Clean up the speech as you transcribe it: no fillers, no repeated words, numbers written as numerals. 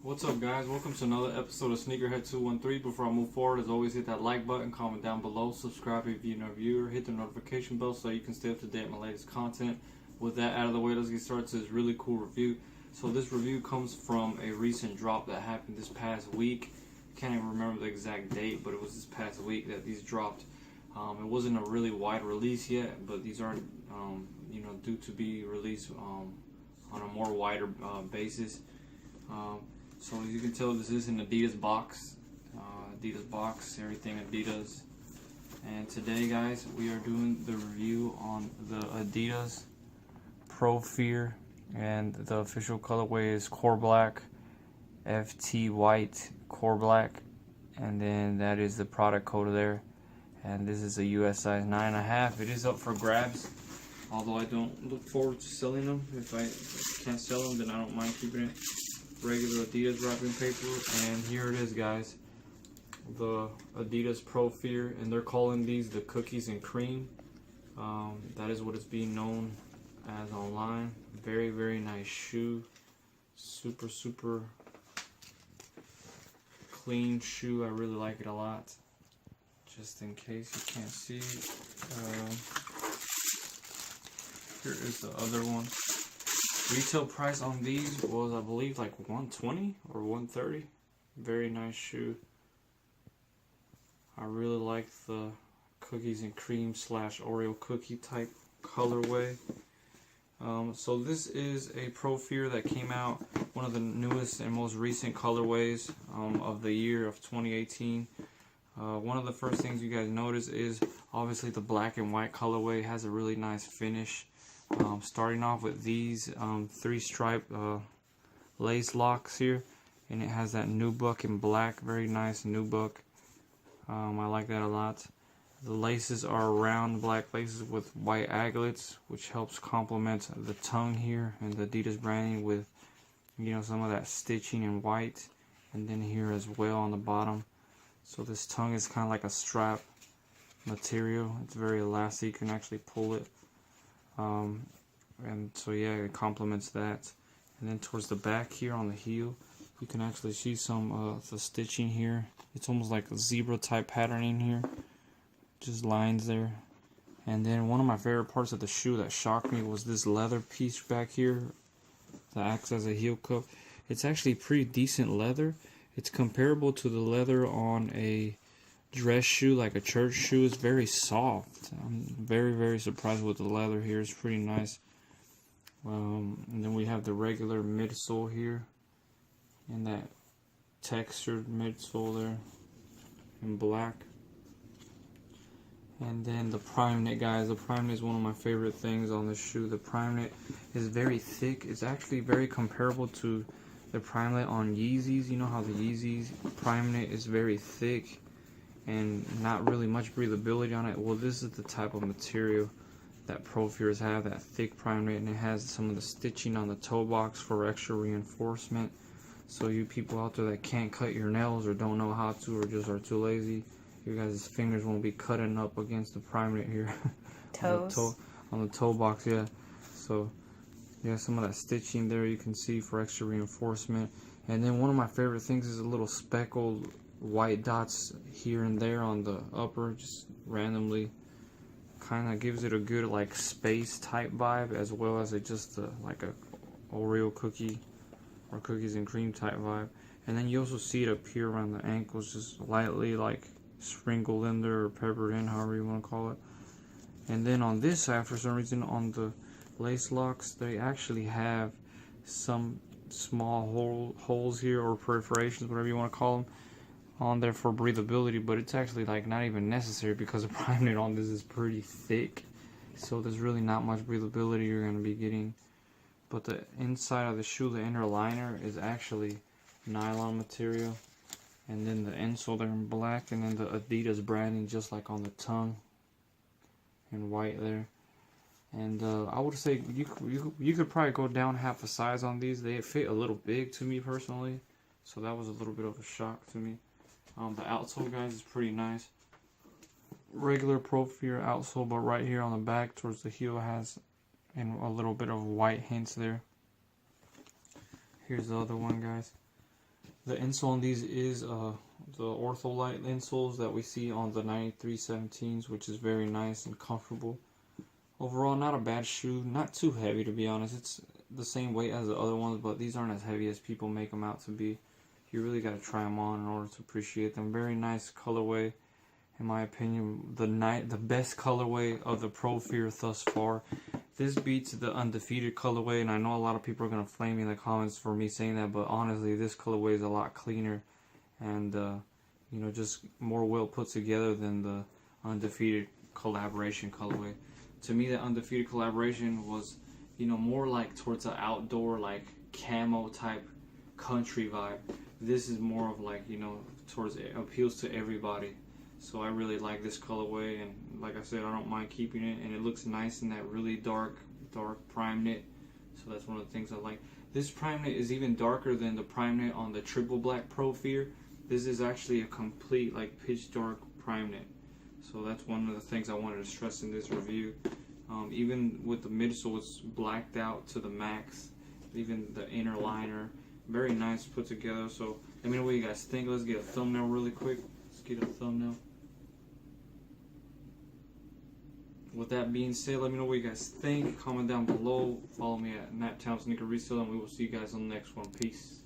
What's up, guys? Welcome to another episode of Sneakerhead 213. Before I move forward, as always, hit that like button, comment down below, subscribe if you're a viewer, hit the notification bell so you can stay up to date with my latest content. With that out of the way, let's get started to this really cool review. So this review comes from a recent drop that happened this past week. Can't even remember the exact date, but it was this past week that these dropped. It wasn't a really wide release yet, but these are due to be released on a more wider basis. So as you can tell, this is an Adidas box. Everything Adidas. And today, guys, we are doing the review on the Adidas Prophere, and the official colorway is Core Black, FT White, Core Black, and then that is the product code there. And this is a US size 9.5. It is up for grabs, although I don't look forward to selling them. If I can't sell them, then I don't mind keeping it. Regular Adidas wrapping paper, and here it is, guys, the Adidas Prophere, and they're calling these the cookies and cream. That is what it's being known as online. Very, very nice shoe. Super clean shoe. I really like it a lot. Just in case you can't see, here is the other one. Retail price on these was, I believe, like $120 or $130. Very nice shoe. I really like the cookies and cream / Oreo cookie type colorway. So this is a Prophere that came out, one of the newest and most recent colorways of the year of 2018. One of the first things you guys notice is obviously the black and white colorway has a really nice finish. Starting off with these 3-stripe lace locks here, and it has that nubuck in black. Very nice nubuck. I like that a lot. The laces are round black laces with white aglets, which helps complement the tongue here and the Adidas branding with, some of that stitching in white, and then here as well on the bottom. So this tongue is kind of like a strap material. It's very elastic. You can actually pull it. And so yeah, it complements that. And then towards the back here on the heel, you can actually see some of the stitching here. It's almost like a zebra type patterning here, just lines there. And then one of my favorite parts of the shoe that shocked me was this leather piece back here that acts as a heel cup. It's actually pretty decent leather. It's comparable to the leather on a dress shoe, like a church shoe. Is very soft. I'm very surprised with the leather here. It's pretty nice. And then we have the regular midsole here, and that textured midsole there in black. And then the Primate, guys. The Primate is one of my favorite things on this shoe. The Primate is very thick. It's actually very comparable to the Primate on Yeezys. You know how the Yeezys Primate is very thick and not really much breathability on it. Well, this is the type of material that Propheres have, that thick Primate, and it has some of the stitching on the toe box for extra reinforcement. So you people out there that can't cut your nails or don't know how to, or just are too lazy, your guys' fingers won't be cutting up against the Primate here. Toes. on the toe box, yeah. So yeah, some of that stitching there you can see for extra reinforcement. And then one of my favorite things is a little speckled white dots here and there on the upper, just randomly. Kind of gives it a good like space type vibe, as well as like a Oreo cookie or cookies and cream type vibe. And then you also see it appear around the ankles, just lightly like sprinkled in there or peppered in, however you want to call it. And then on this side, for some reason, on the lace locks, they actually have some small holes here, or perforations, whatever you want to call them, on there for breathability, but it's actually like not even necessary because the Primate on this is pretty thick, so there's really not much breathability you're going to be getting. But the inside of the shoe, the inner liner, is actually nylon material, and then the insole there in black, and then the Adidas branding just like on the tongue in white there. And I would say you could probably go down half a size on these. They fit a little big to me personally, so that was a little bit of a shock to me. The outsole, guys, is pretty nice. Regular Prophere outsole, but right here on the back towards the heel has and a little bit of white hints there. Here's the other one, guys. The insole on these is the Ortholite insoles that we see on the 9317s, which is very nice and comfortable. Overall, not a bad shoe, not too heavy to be honest. It's the same weight as the other ones, but these aren't as heavy as people make them out to be. You really got to try them on in order to appreciate them. Very nice colorway, in my opinion. The best colorway of the Prophere thus far. This beats the Undefeated colorway, and I know a lot of people are going to flame me in the comments for me saying that, but honestly, this colorway is a lot cleaner and, you know, just more well put together than the Undefeated collaboration colorway. To me, the Undefeated collaboration was, you know, more like towards the outdoor, like camo type country vibe. This is more of like, you know, towards it appeals to everybody. So I really like this colorway, and like I said, I don't mind keeping it, and it looks nice in that really dark Primate. So that's one of the things I like. This Primate is even darker than the Primate on the triple black Prophere. This is actually a complete like pitch dark Primate. So that's one of the things I wanted to stress in this review. Even with the midsole, it's blacked out to the max. Even the inner liner, very nice put together. So let me know what you guys think. Let's get a thumbnail really quick. Let's get a thumbnail. With that being said, let me know what you guys think. Comment down below. Follow me at Nat Town Sneaker Resale, and we will see you guys on the next one. Peace.